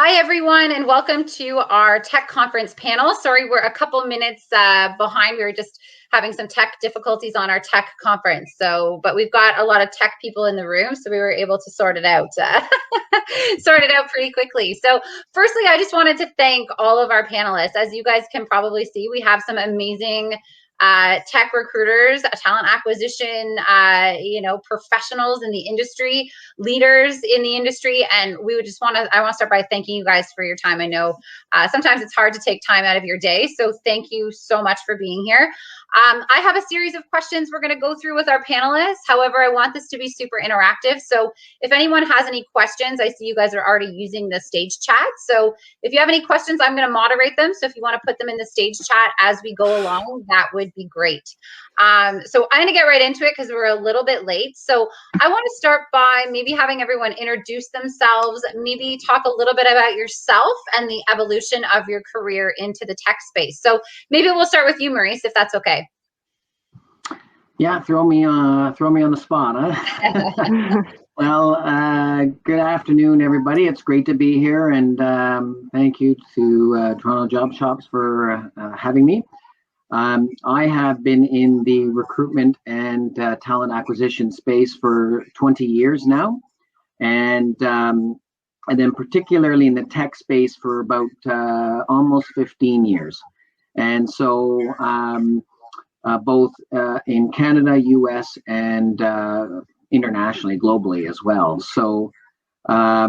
Hi, everyone, and welcome to our tech conference panel. Sorry, we're a couple minutes behind. We were just having some tech difficulties on our tech conference. But we've got a lot of tech people in the room, so we were able to sort it out, pretty quickly. So firstly, I just wanted to thank all of our panelists. As you guys can probably see, we have some amazing tech recruiters, talent acquisition, professionals in the industry, leaders in the industry, and I want to start by thanking you guys for your time. I know sometimes it's hard to take time out of your day, so thank you so much for being here. I have a series of questions we're going to go through with our panelists. However, I want this to be super interactive, so if anyone has any questions, I see you guys are already using the stage chat, so if you have any questions, I'm going to moderate them, so if you want to put them in the stage chat as we go along, that would be great. So I'm going to get right into it because we're a little bit late. So I want to start by maybe having everyone introduce themselves, maybe talk a little bit about yourself and the evolution of your career into the tech space. So maybe we'll start with you, Maurice, if that's okay. Yeah, throw me on the spot, huh? Well, good afternoon, everybody. It's great to be here, and thank you to Toronto Job Shops for having me. I have been in the recruitment and talent acquisition space for 20 years now, and then particularly in the tech space for about almost 15 years. And so both in Canada, US, and internationally, globally as well. So I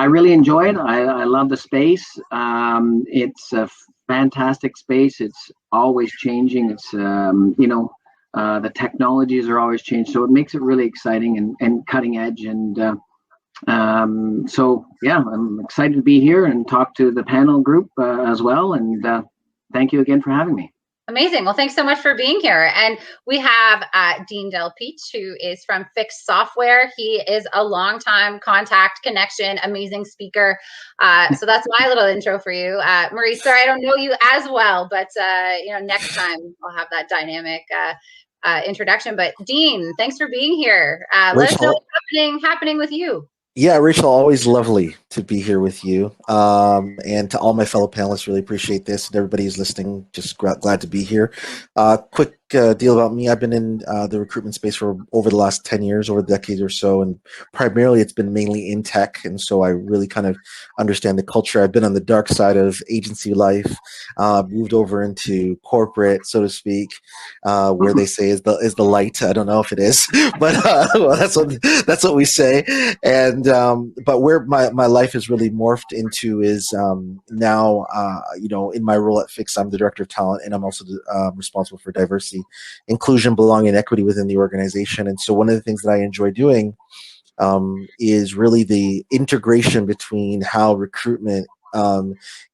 really enjoy it. I love the space. It's a fantastic space. It's always changing. It's the technologies are always changing, so it makes it really exciting and cutting edge. And so yeah, I'm excited to be here and talk to the panel group as well. And thank you again for having me. Amazing. Well, thanks so much for being here. And we have Dean Delpeache, who is from Fiix Software. He is a longtime contact connection, amazing speaker. So that's my little intro for you. Maurice, sorry, I don't know you as well, but next time I'll have that dynamic introduction. But Dean, thanks for being here. Let us know what's happening with you. Yeah, Rachel, always lovely to be here with you. And to all my fellow panelists, really appreciate this. And everybody who's listening, just glad to be here. Quick deal about me. I've been in the recruitment space for over the last 10 years, over a decade or so. And primarily it's been mainly in tech. And so I really kind of understand the culture. I've been on the dark side of agency life, moved over into corporate, so to speak, where they say is the light. I don't know if it is, but well, that's what we say. And but where my life has really morphed into is now, in my role at Fiix, I'm the director of talent, and I'm also responsible for diversity, inclusion, belonging, and equity within the organization. And so one of the things that I enjoy doing is really the integration between how recruitment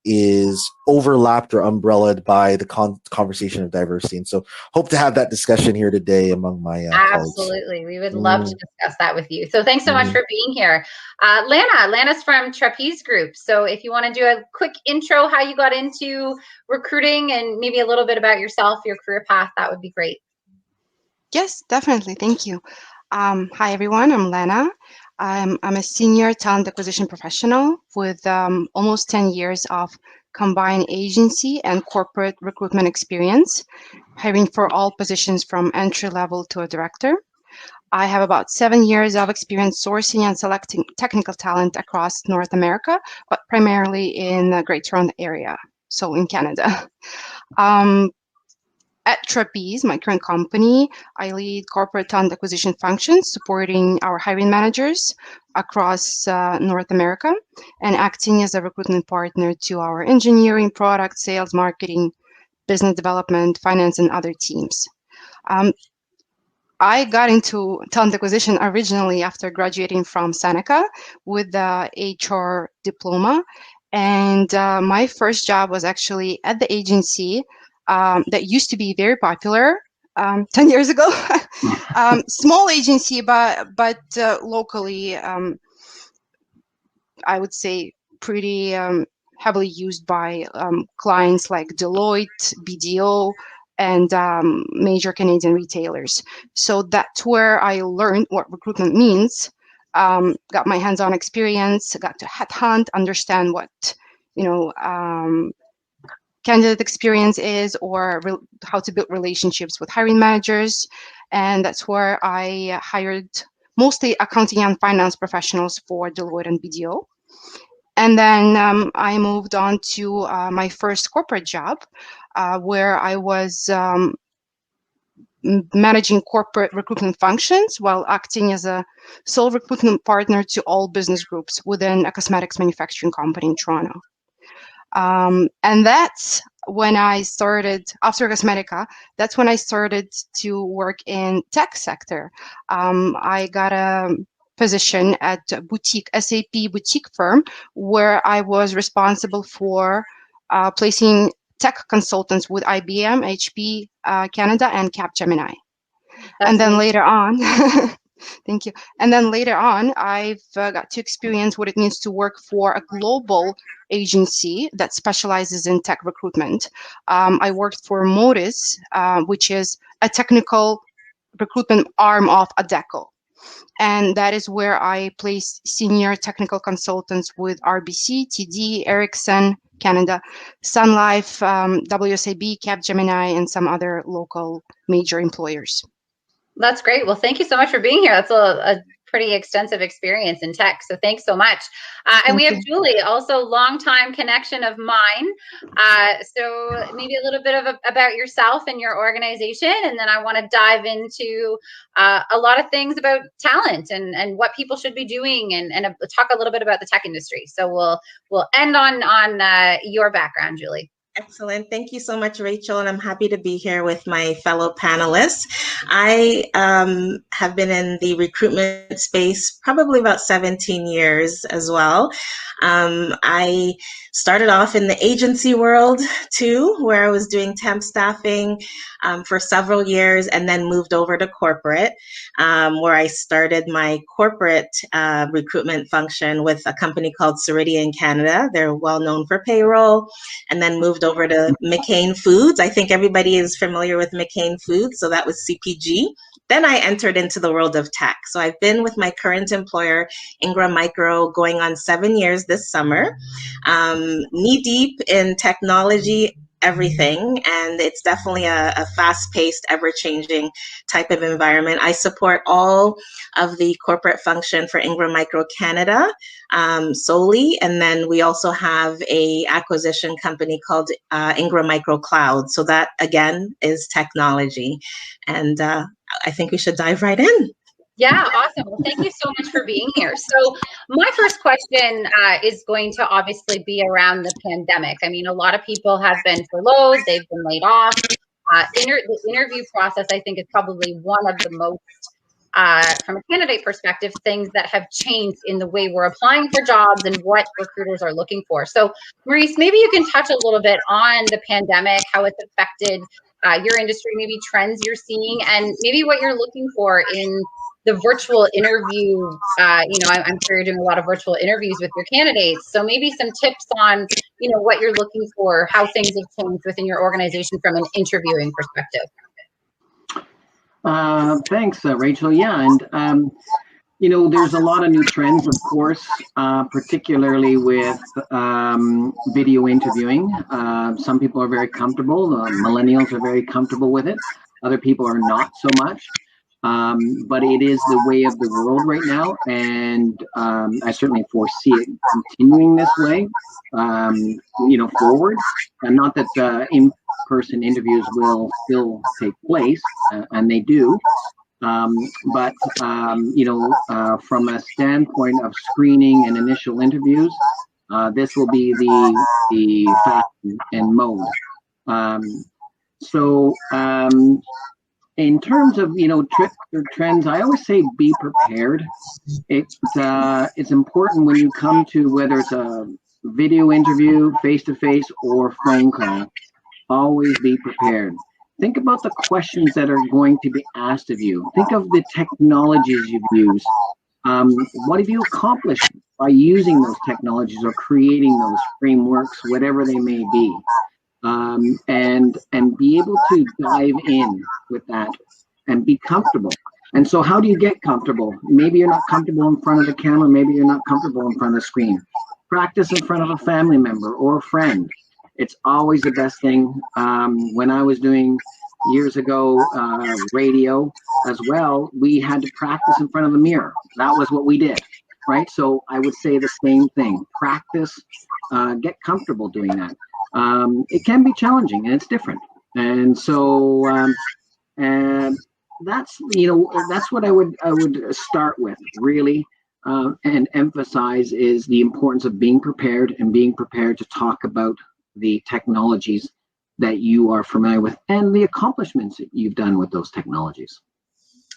is overlapped or umbrellaed by the conversation of diversity. And so hope to have that discussion here today among my Absolutely. colleagues. We would love to discuss that with you. So thanks so much for being here. Lana's from Trapeze Group. So if you want to do a quick intro, how you got into recruiting and maybe a little bit about yourself, your career path, that would be great. Yes, definitely. Thank you. Hi, everyone. I'm Lana. I'm a senior talent acquisition professional with almost 10 years of combined agency and corporate recruitment experience, hiring for all positions from entry level to a director. I have about 7 years of experience sourcing and selecting technical talent across North America, but primarily in the Greater Toronto area, so in Canada. At Trapeze, my current company, I lead corporate talent acquisition functions, supporting our hiring managers across North America and acting as a recruitment partner to our engineering, product, sales, marketing, business development, finance, and other teams. I got into talent acquisition originally after graduating from Seneca with the HR diploma. And my first job was actually at the agency that used to be very popular 10 years ago. Small agency, but locally, I would say pretty heavily used by clients like Deloitte, BDO, and major Canadian retailers. So that's where I learned what recruitment means. got my hands-on experience, got to headhunt, understand what, candidate experience is, or how to build relationships with hiring managers. And that's where I hired mostly accounting and finance professionals for Deloitte and BDO. And then I moved on to my first corporate job, where I was managing corporate recruitment functions while acting as a sole recruitment partner to all business groups within a cosmetics manufacturing company in Toronto. And that's when I started, after Cosmetica, that's when I started to work in tech sector. I got a position at a boutique, SAP boutique firm, where I was responsible for placing tech consultants with IBM, HP, Canada, and Capgemini. And then later on, thank you. And then later on, I've got to experience what it means to work for a global agency that specializes in tech recruitment. I worked for Modis, which is a technical recruitment arm of Adecco. And that is where I placed senior technical consultants with RBC, TD, Ericsson, Canada, Sun Life, WSIB, Capgemini, and some other local major employers. That's great. Well, thank you so much for being here. That's a pretty extensive experience in tech. So thanks so much. And we have Julie, also longtime connection of mine. So maybe a little bit about yourself and your organization. And then I want to dive into a lot of things about talent and what people should be doing and talk a little bit about the tech industry. So we'll end on your background, Julie. Excellent. Thank you so much, Rachel. And I'm happy to be here with my fellow panelists. I have been in the recruitment space probably about 17 years as well. I started off in the agency world too, where I was doing temp staffing for several years, and then moved over to corporate, where I started my corporate recruitment function with a company called Ceridian Canada. They're well known for payroll, and then moved over to McCain Foods. I think everybody is familiar with McCain Foods, so that was CPG. Then I entered into the world of tech. So I've been with my current employer, Ingram Micro, going on 7 years this summer, knee deep in technology, everything, and it's definitely a fast-paced, ever-changing type of environment. I support all of the corporate function for Ingram Micro Canada solely, and then we also have a acquisition company called Ingram Micro Cloud. So that again is technology, and I think we should dive right in. Yeah, awesome. Well, thank you so much for being here. So my first question is going to obviously be around the pandemic. I mean, a lot of people have been furloughed, they've been laid off. The interview process, I think, is probably one of the most, from a candidate perspective, things that have changed in the way we're applying for jobs and what recruiters are looking for. So Maurice, maybe you can touch a little bit on the pandemic, how it's affected your industry, maybe trends you're seeing, and maybe what you're looking for in the virtual interview. I'm sure you're doing a lot of virtual interviews with your candidates. So maybe some tips on, what you're looking for, how things have changed within your organization from an interviewing perspective. Thanks, Rachel. Yeah, and there's a lot of new trends, of course, particularly with video interviewing. Some people are very comfortable. Millennials are very comfortable with it. Other people are not so much. But it is the way of the world right now, and I certainly foresee it continuing this way, forward. And not that in-person interviews will still take place, and they do. But from a standpoint of screening and initial interviews, this will be the fashion and mode. In terms of tricks or trends, I always say be prepared. It's important when you come to, whether it's a video interview, face-to-face, or phone call, always be prepared. Think about the questions that are going to be asked of you. Think of the technologies you've used. What have you accomplished by using those technologies or creating those frameworks, whatever they may be? And be able to dive in with that and be comfortable. And so how do you get comfortable? Maybe you're not comfortable in front of the camera. Maybe you're not comfortable in front of the screen. Practice in front of a family member or a friend. It's always the best thing. When I was doing years ago radio as well, we had to practice in front of the mirror. That was what we did, right? So I would say the same thing. Practice, get comfortable doing that. It can be challenging and it's different. And so and that's that's what I would start with really, and emphasize is the importance of being prepared and being prepared to talk about the technologies that you are familiar with and the accomplishments that you've done with those technologies.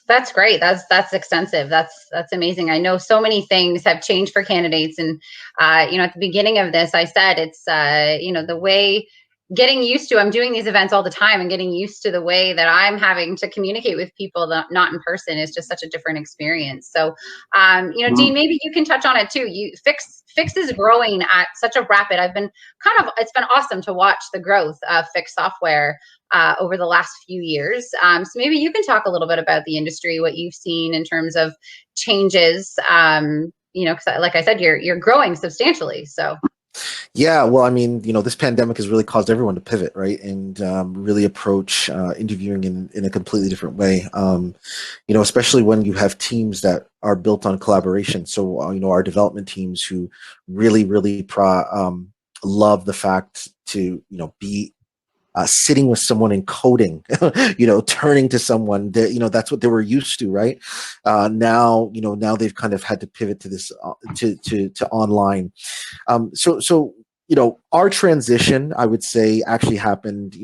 That's great. That's extensive. That's amazing. I know so many things have changed for candidates, and at the beginning of this, I said it's the way getting used to. I'm doing these events all the time, and getting used to the way that I'm having to communicate with people that not in person is just such a different experience. So, Dean, maybe you can touch on it too. Fiix is growing at such a rapid. It's been awesome to watch the growth of Fiix software over the last few years. So maybe you can talk a little bit about the industry, what you've seen in terms of changes. Because like I said, you're growing substantially. So. Yeah, well, I mean, this pandemic has really caused everyone to pivot, right, and really approach interviewing in a completely different way. Especially when you have teams that are built on collaboration. So, our development teams who really, really love the fact to, be sitting with someone and coding, turning to someone that, that's what they were used to, right? Now they've kind of had to pivot to this, to online. So our transition, I would say, actually happened,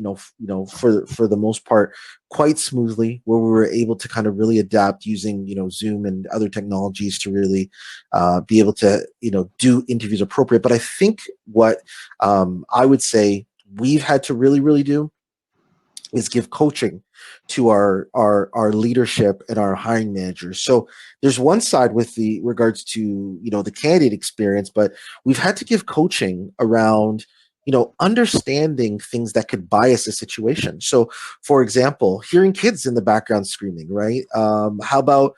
for the most part, quite smoothly, where we were able to kind of really adapt using, Zoom and other technologies to really be able to, do interviews appropriate. But I think what I would say we've had to really, really do is give coaching to our leadership and our hiring managers. So there's one side with the regards to, the candidate experience, but we've had to give coaching around, understanding things that could bias a situation. So for example, hearing kids in the background screaming, right? How about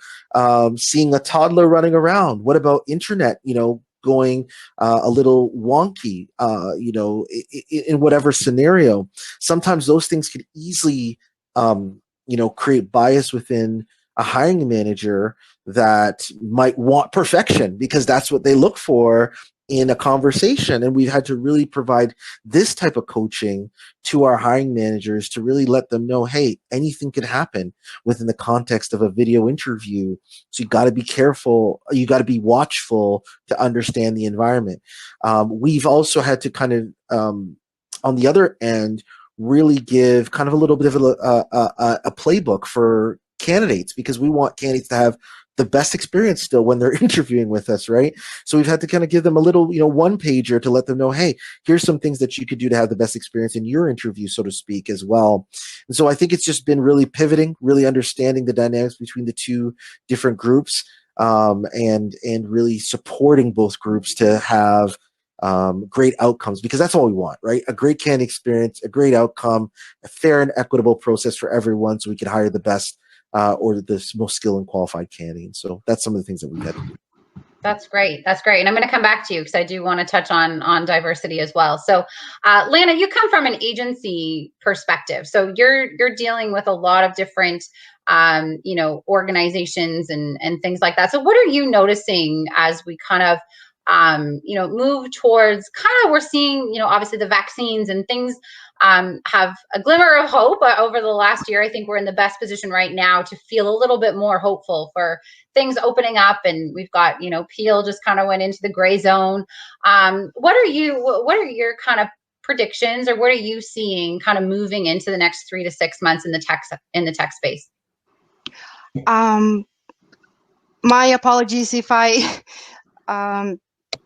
seeing a toddler running around? What about internet, going a little wonky, in whatever scenario? Sometimes those things could easily, create bias within a hiring manager that might want perfection because that's what they look for in a conversation. And we've had to really provide this type of coaching to our hiring managers to really let them know, hey, anything could happen within the context of a video interview. So you got to be careful. You got to be watchful to understand the environment. We've also had to kind of, on the other end, really give kind of a little bit of a playbook for candidates, because we want candidates to have the best experience still when they're interviewing with us, right? So we've had to kind of give them a little, one pager to let them know, hey, here's some things that you could do to have the best experience in your interview, so to speak, as well. And so I think it's just been really pivoting, really understanding the dynamics between the two different groups, and really supporting both groups to have great outcomes, because that's all we want, right? A great candidate experience, a great outcome, a fair and equitable process for everyone, so we can hire the best or the most skilled and qualified candidate. So that's some of the things that we had to do. That's great. That's great. And I'm going to come back to you because I do want to touch on diversity as well. So, Lana, you come from an agency perspective. So you're dealing with a lot of different, organizations and things like that. So what are you noticing as we kind of, move towards we're seeing, obviously the vaccines and things have a glimmer of hope over the last year. I think we're in the best position right now to feel a little bit more hopeful for things opening up. And we've got, Peel just kind of went into the gray zone. What are your kind of predictions, or what are you seeing kind of moving into the next 3 to 6 months in the tech space? My apologies if I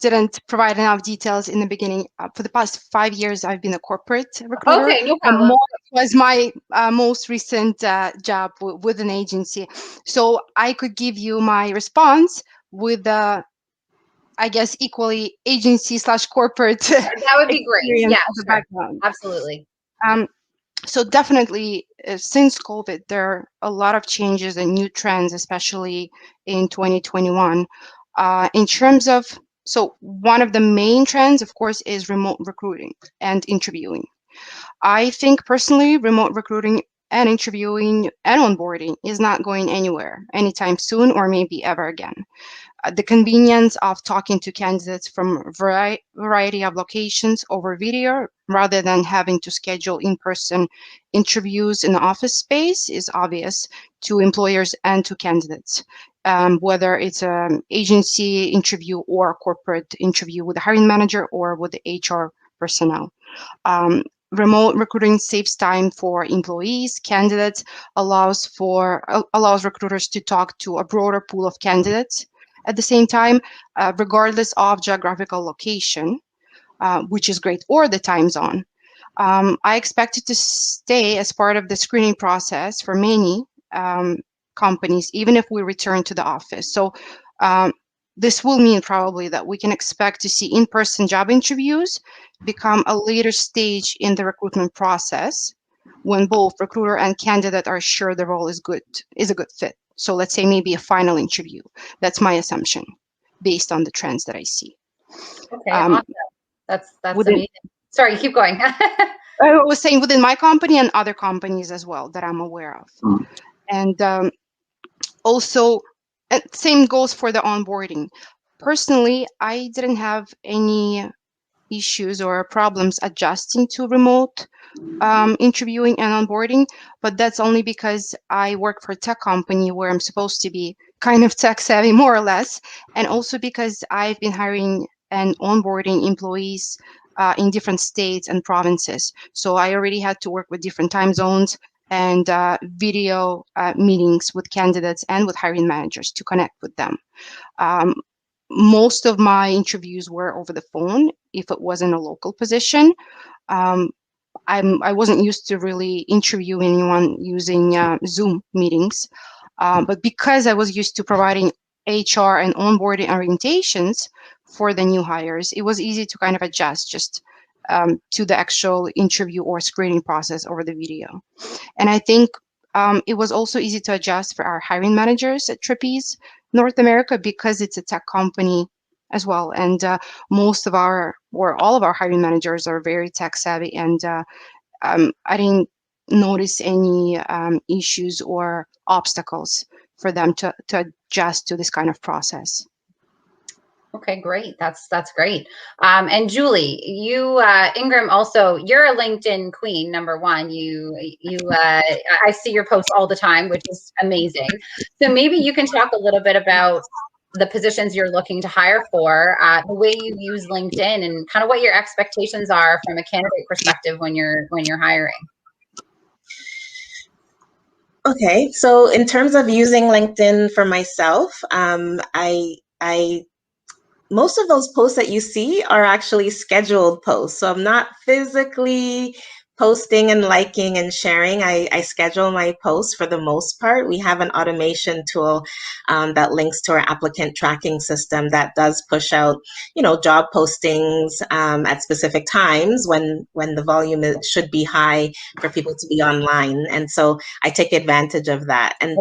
didn't provide enough details in the beginning. For the past 5 years, I've been a corporate recruiter. Okay, no problem. Was my most recent job with an agency. So I could give you my response with, I guess, equally agency / corporate. That would be great. Yeah, background. Absolutely. So definitely, since COVID, there are a lot of changes and new trends, especially in 2021. In terms of, so one of the main trends, of course, is remote recruiting and interviewing. I think personally, remote recruiting and interviewing and onboarding is not going anywhere anytime soon, or maybe ever again. The convenience of talking to candidates from a variety of locations over video rather than having to schedule in-person interviews in the office space is obvious to employers and to candidates, whether it's an agency interview or a corporate interview with the hiring manager or with the HR personnel. Remote recruiting saves time for employees, candidates, allows recruiters to talk to a broader pool of candidates at the same time, regardless of geographical location, which is great, or the time zone. I expect it to stay as part of the screening process for many companies, even if we return to the office. So this will mean probably that we can expect to see in-person job interviews become a later stage in the recruitment process when both recruiter and candidate are sure the role is a good fit. So let's say maybe a final interview. That's my assumption based on the trends that I see. Okay, awesome. That's amazing. Sorry, keep going. I was saying within my company and other companies as well that I'm aware of. And also, same goes for the onboarding. Personally, I didn't have any issues or problems adjusting to remote interviewing and onboarding, but that's only because I work for a tech company where I'm supposed to be kind of tech savvy, more or less, and also because I've been hiring and onboarding employees in different states and provinces. So I already had to work with different time zones and video meetings with candidates and with hiring managers to connect with them. Most of my interviews were over the phone if it wasn't a local position. I wasn't used to really interview anyone using Zoom meetings, but because I was used to providing HR and onboarding orientations for the new hires, it was easy to kind of adjust just to the actual interview or screening process over the video. And I think it was also easy to adjust for our hiring managers at Trapeze North America because it's a tech company as well. And most of our, or all of our hiring managers are very tech savvy, and I didn't notice any issues or obstacles for them to adjust to this kind of process. Okay, great. That's great. And Julie, you, Ingram, also, you're a LinkedIn queen, number one. I see your posts all the time, which is amazing. So maybe you can talk a little bit about the positions you're looking to hire for, the way you use LinkedIn, and kind of what your expectations are from a candidate perspective when you're hiring. Okay, so in terms of using LinkedIn for myself, most of those posts that you see are actually scheduled posts. So I'm not physically posting and liking and sharing. I schedule my posts for the most part. We have an automation tool that links to our applicant tracking system that does push out, job postings at specific times when the volume should be high for people to be online. And so I take advantage of that. And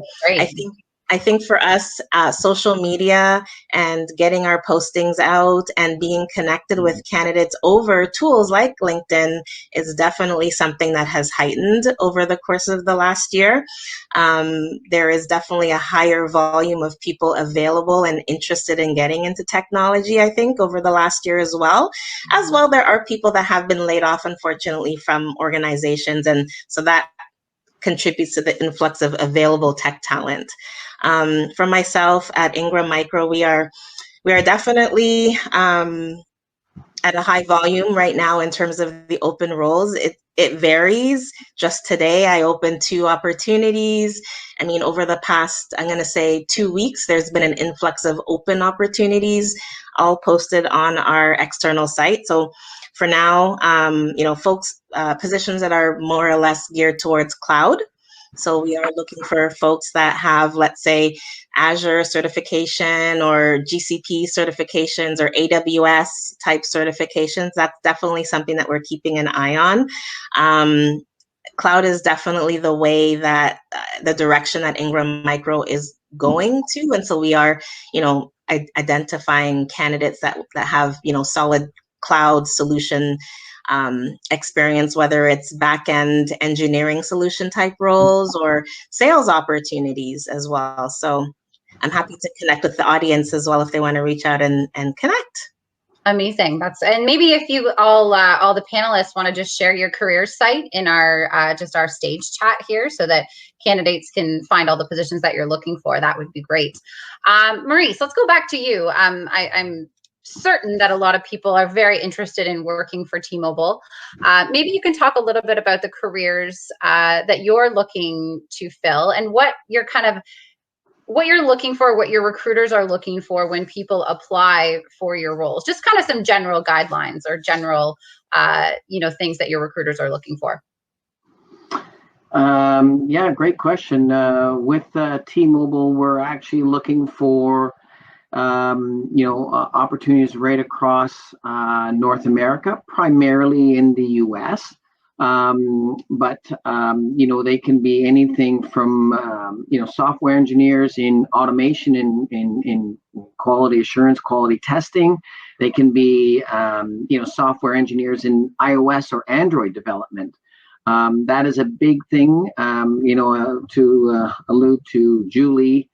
I think for us, social media and getting our postings out and being connected with candidates over tools like LinkedIn is definitely something that has heightened over the course of the last year. There is definitely a higher volume of people available and interested in getting into technology, I think, over the last year as well. As well, there are people that have been laid off, unfortunately, from organizations. And so that contributes to the influx of available tech talent. For myself at Ingram Micro, we are definitely at a high volume right now in terms of the open roles. It varies. Just today, I opened 2 opportunities. I mean, over the past, I'm going to say 2 weeks, there's been an influx of open opportunities, all posted on our external site. So for now, folks, positions that are more or less geared towards cloud. So we are looking for folks that have, let's say, Azure certification or GCP certifications or AWS type certifications. That's definitely something that we're keeping an eye on. cloud is definitely the way that the direction that Ingram Micro is going to. And so we are, identifying candidates that have, solid cloud solution experience, whether it's back-end engineering solution type roles or sales opportunities as well. So I'm happy to connect with the audience as well if they want to reach out and connect. Amazing. And maybe if you all the panelists want to just share your career site in our our stage chat here, so that candidates can find all the positions that you're looking for, that would be great. Maurice, let's go back to you. I'm certain that a lot of people are very interested in working for T-Mobile. Maybe you can talk a little bit about the careers that you're looking to fill and what you're looking for, what your recruiters are looking for when people apply for your roles. Just kind of some general guidelines or general, things that your recruiters are looking for. Yeah, great question. With T-Mobile, we're actually looking for, opportunities right across North America, primarily in the U.S. But they can be anything from software engineers in automation, in quality assurance, quality testing. They can be software engineers in iOS or Android development. That is a big thing. To allude to Julie,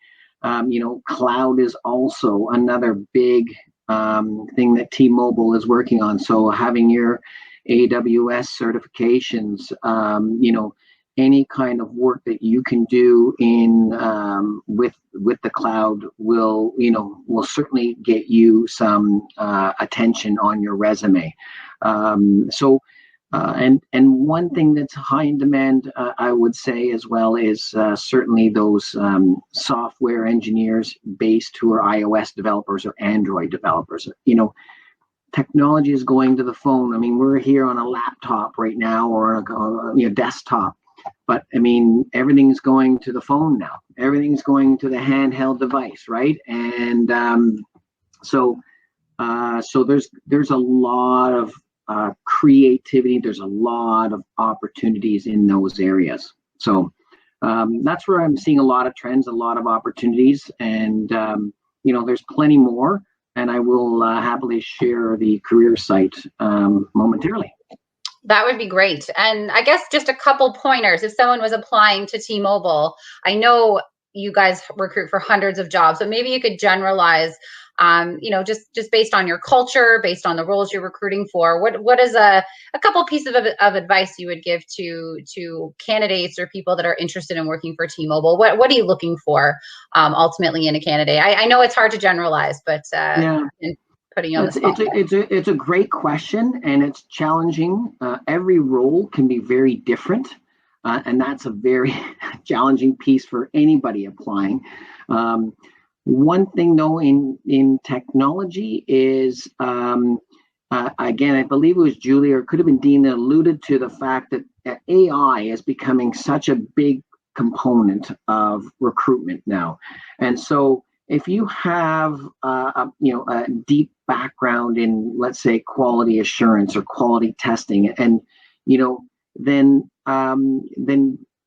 cloud is also another big thing that T-Mobile is working on. So having your AWS certifications, any kind of work that you can do in with the cloud will certainly get you some attention on your resume. And one thing that's high in demand, I would say as well, is certainly those software engineers based who are iOS developers or Android developers. Technology is going to the phone. I mean, we're here on a laptop right now or a desktop, but I mean, everything's going to the phone now. Everything's going to the handheld device, right? And so there's a lot of creativity. There's a lot of opportunities in those areas. So that's where I'm seeing a lot of trends, a lot of opportunities, and there's plenty more. And I will happily share the career site momentarily. That would be great. And I guess just a couple pointers. If someone was applying to T-Mobile, I know you guys recruit for hundreds of jobs, but maybe you could generalize, just based on your culture, based on the roles you're recruiting for. What is a couple pieces of advice you would give to candidates or people that are interested in working for T-Mobile? What are you looking for ultimately in a candidate? I know it's hard to generalize, but putting you on the spot. It's a great question, and it's challenging. Every role can be very different, and that's a very challenging piece for anybody applying. One thing, though, in technology is, again, I believe it was Julie or it could have been Dean that alluded to the fact that AI is becoming such a big component of recruitment now. And so if you have a deep background in, let's say, quality assurance or quality testing, and then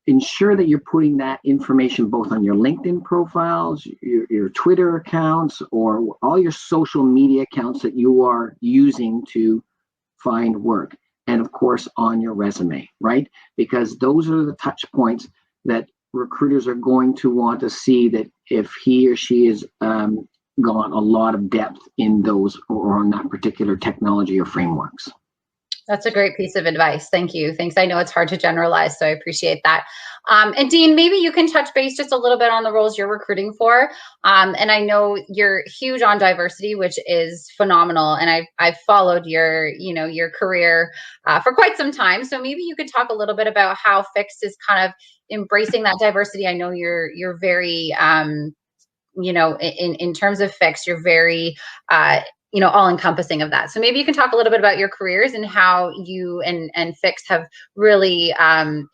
ensure that you're putting that information both on your LinkedIn profiles, your Twitter accounts, or all your social media accounts that you are using to find work, and of course on your resume, right? Because those are the touch points that recruiters are going to want to see, that if he or she has gone a lot of depth in those or on that particular technology or frameworks. That's a great piece of advice. Thank you. Thanks. I know it's hard to generalize, so I appreciate that. And Dean, maybe you can touch base just a little bit on the roles you're recruiting for. And I know you're huge on diversity, which is phenomenal. And I've followed your career for quite some time. So maybe you could talk a little bit about how Fiix is kind of embracing that diversity. I know you're very, in terms of Fiix, you're very all encompassing of that. So maybe you can talk a little bit about your careers and how you and Fiix have really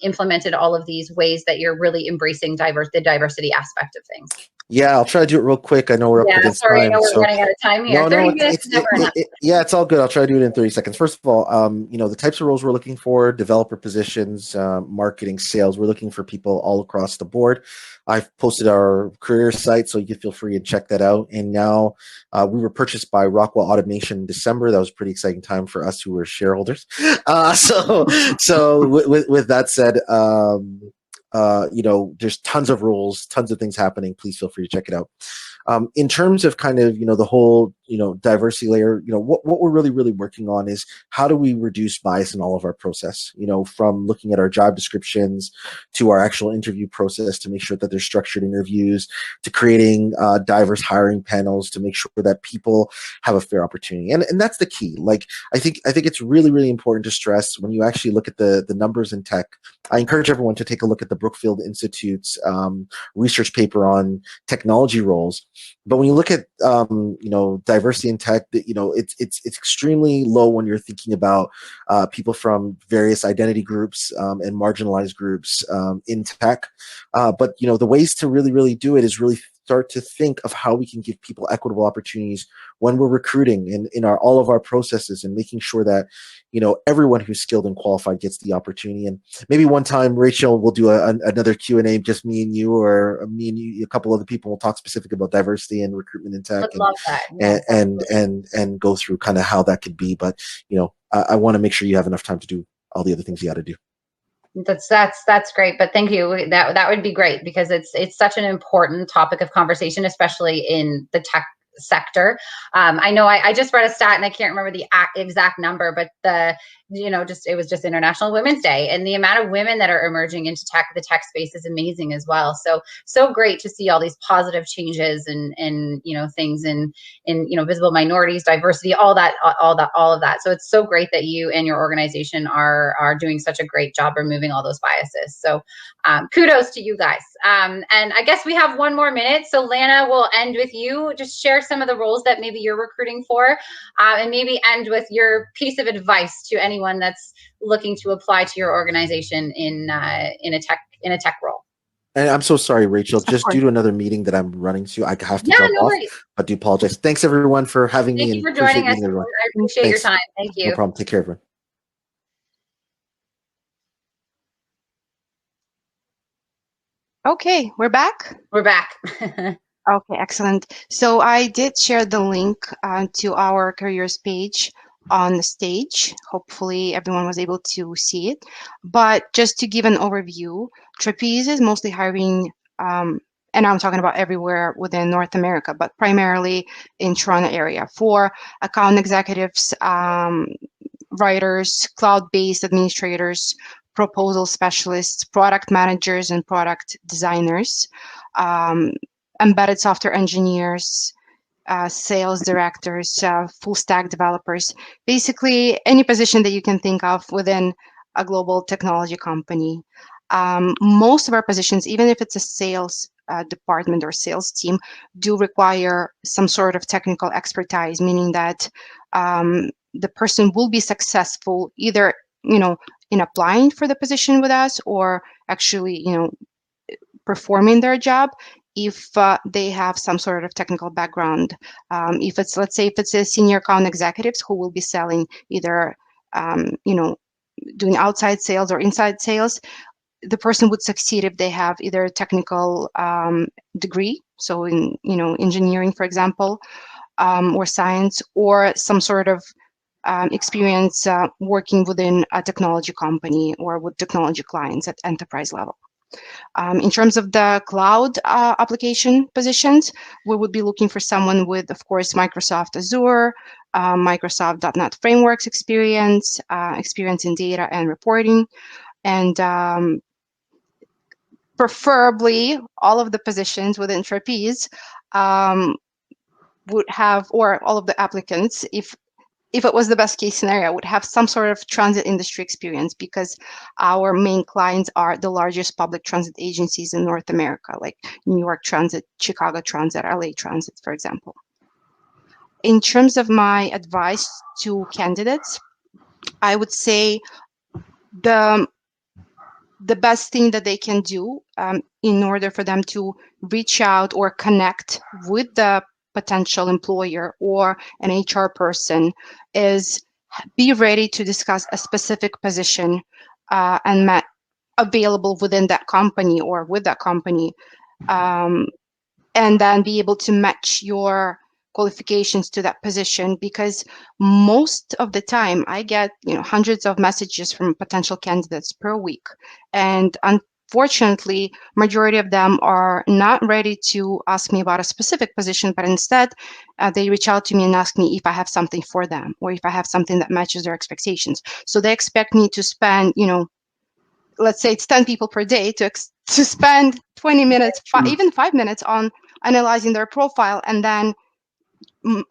implemented all of these ways that you're really embracing the diversity aspect of things. Yeah, I'll try to do it real quick. I know we're up Yeah, against sorry, I know time, we're so running out of time here. no, 30 no, minutes is never enough. yeah, it's all good. I'll try to do it in 30 seconds. First of all, the types of roles we're looking for: developer positions, marketing, sales. We're looking for people all across the board. I've posted our career site, so you can feel free to check that out. And now we were purchased by Rockwell Automation in December. That was a pretty exciting time for us who were shareholders. So with that said, there's tons of roles, tons of things happening. Please feel free to check it out. In terms of kind of, the whole, diversity layer, what we're really, really working on is how do we reduce bias in all of our process, from looking at our job descriptions to our actual interview process to make sure that there's structured interviews to creating diverse hiring panels to make sure that people have a fair opportunity. And that's the key. Like, I think it's really, really important to stress when you actually look at the numbers in tech. I encourage everyone to take a look at the Brookfield Institute's research paper on technology roles. But when you look at diversity in tech, it's extremely low when you're thinking about people from various identity groups and marginalized groups in tech. But the ways to really, really do it is really start to think of how we can give people equitable opportunities when we're recruiting in all of our processes, and making sure that everyone who's skilled and qualified gets the opportunity. And maybe one time, Rachel, we'll do another Q&A, just me and you, or me and you, a couple other people. We'll talk specific about diversity and recruitment in tech, I'd love that. Yeah, and go through kind of how that could be. But I want to make sure you have enough time to do all the other things you got to do. That's great, but thank you. That would be great, because it's such an important topic of conversation, especially in the tech sector. I know I just read a stat, and I can't remember the exact number, but it was just International Women's Day, and the amount of women that are emerging into the tech space is amazing as well. So great to see all these positive changes and things in visible minorities, diversity, all of that. So it's so great that you and your organization are doing such a great job removing all those biases. So kudos to you guys. And I guess we have one more minute. So Lana, we'll end with you. Just share some of the roles that maybe you're recruiting for, and maybe end with your piece of advice to anyone that's looking to apply to your organization in a tech role. And I'm so sorry, Rachel, just due to another meeting that I'm running to, I have to jump off. Worries. I do apologize. Thanks everyone for having me. Thank you for joining us. I appreciate your time. Thank you. No problem. Take care, everyone. Okay, we're back. We're back. Okay, excellent. So I did share the link to our careers page on the stage. Hopefully everyone was able to see it. But just to give an overview, Trapeze is mostly hiring, and I'm talking about everywhere within North America, but primarily in Toronto area, for account executives, writers, cloud-based administrators, proposal specialists, product managers, and product designers, embedded software engineers, sales directors, full stack developers, basically any position that you can think of within a global technology company. Most of our positions, even if it's a sales department or sales team, do require some sort of technical expertise, meaning that the person will be successful either in applying for the position with us, or actually performing their job if they have some sort of technical background. If it's, let's say, if it's a senior account executives who will be selling either, doing outside sales or inside sales, the person would succeed if they have either a technical degree, so in engineering, for example, or science, or some sort of experience working within a technology company or with technology clients at enterprise level. In terms of the cloud application positions, we would be looking for someone with, of course, Microsoft Azure, Microsoft .NET Frameworks experience, experience in data and reporting, and preferably all of the positions within Trapeze would have, or all of the applicants, if it was the best case scenario, would have some sort of transit industry experience, because our main clients are the largest public transit agencies in North America, like New York Transit, Chicago Transit, LA Transit, for example. In terms of my advice to candidates, I would say the the best thing that they can do in order for them to reach out or connect with the potential employer or an HR person is be ready to discuss a specific position and available within that company or with that company, and then be able to match your qualifications to that position, because most of the time I get hundreds of messages from potential candidates per week, and unfortunately majority of them are not ready to ask me about a specific position, but instead they reach out to me and ask me if I have something for them or if I have something that matches their expectations. So they expect me to spend, let's say it's 10 people per day, to spend 20 minutes, even 5 minutes on analyzing their profile, and then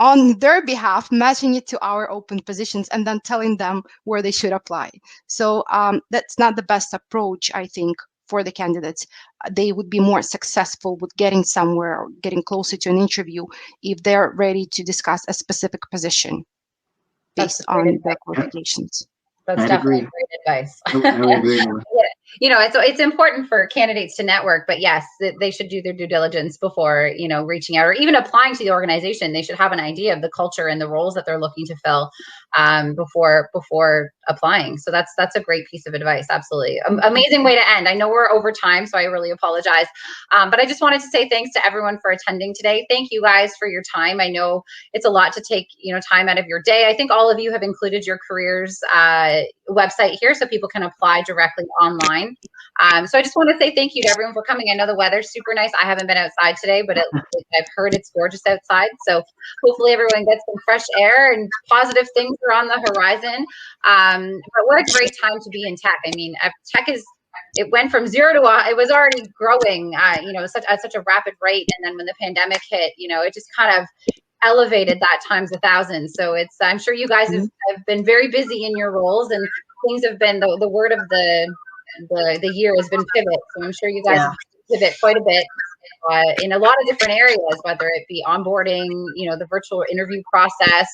on their behalf matching it to our open positions and then telling them where they should apply. So that's not the best approach, I think, for the candidates. They would be more successful with getting somewhere or getting closer to an interview if they're ready to discuss a specific position based on their qualifications. That's definitely great advice. I would agree. It's important for candidates to network, but yes, they should do their due diligence before, reaching out or even applying to the organization. They should have an idea of the culture and the roles that they're looking to fill before applying. So that's a great piece of advice. Absolutely. Amazing way to end. I know we're over time, so I really apologize. But I just wanted to say thanks to everyone for attending today. Thank you guys for your time. I know it's a lot to take, time out of your day. I think all of you have included your careers website here so people can apply directly online. So I just want to say thank you to everyone for coming. I know the weather's super nice. I haven't been outside today, but I've heard it's gorgeous outside. So hopefully everyone gets some fresh air and positive things are on the horizon. But what a great time to be in tech. I mean, tech it went from 0 to it was already growing, at such a rapid rate. And then when the pandemic hit, it just kind of elevated that times 1,000. So I'm sure you guys have been very busy in your roles, and things have been, the word of the year has been pivot. So I'm sure you guys have pivot quite a bit in a lot of different areas, whether it be onboarding, the virtual interview process,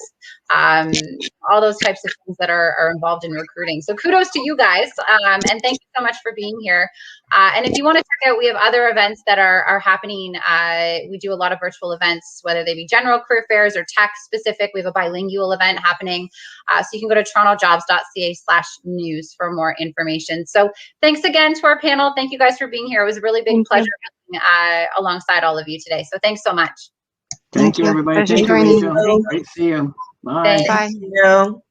all those types of things that are involved in recruiting. So kudos to you guys, and thank you so much for being here. And if you want to check out, we have other events that are happening. We do a lot of virtual events, whether they be general career fairs or tech specific. We have a bilingual event happening. So you can go to TorontoJobs.ca/news for more information. So thanks again to our panel. Thank you guys for being here. It was a really big pleasure being alongside all of you today. So thanks so much. Thank you, everybody. Thank you, Rachel. Great to see you. Bye. Bye. Thank you.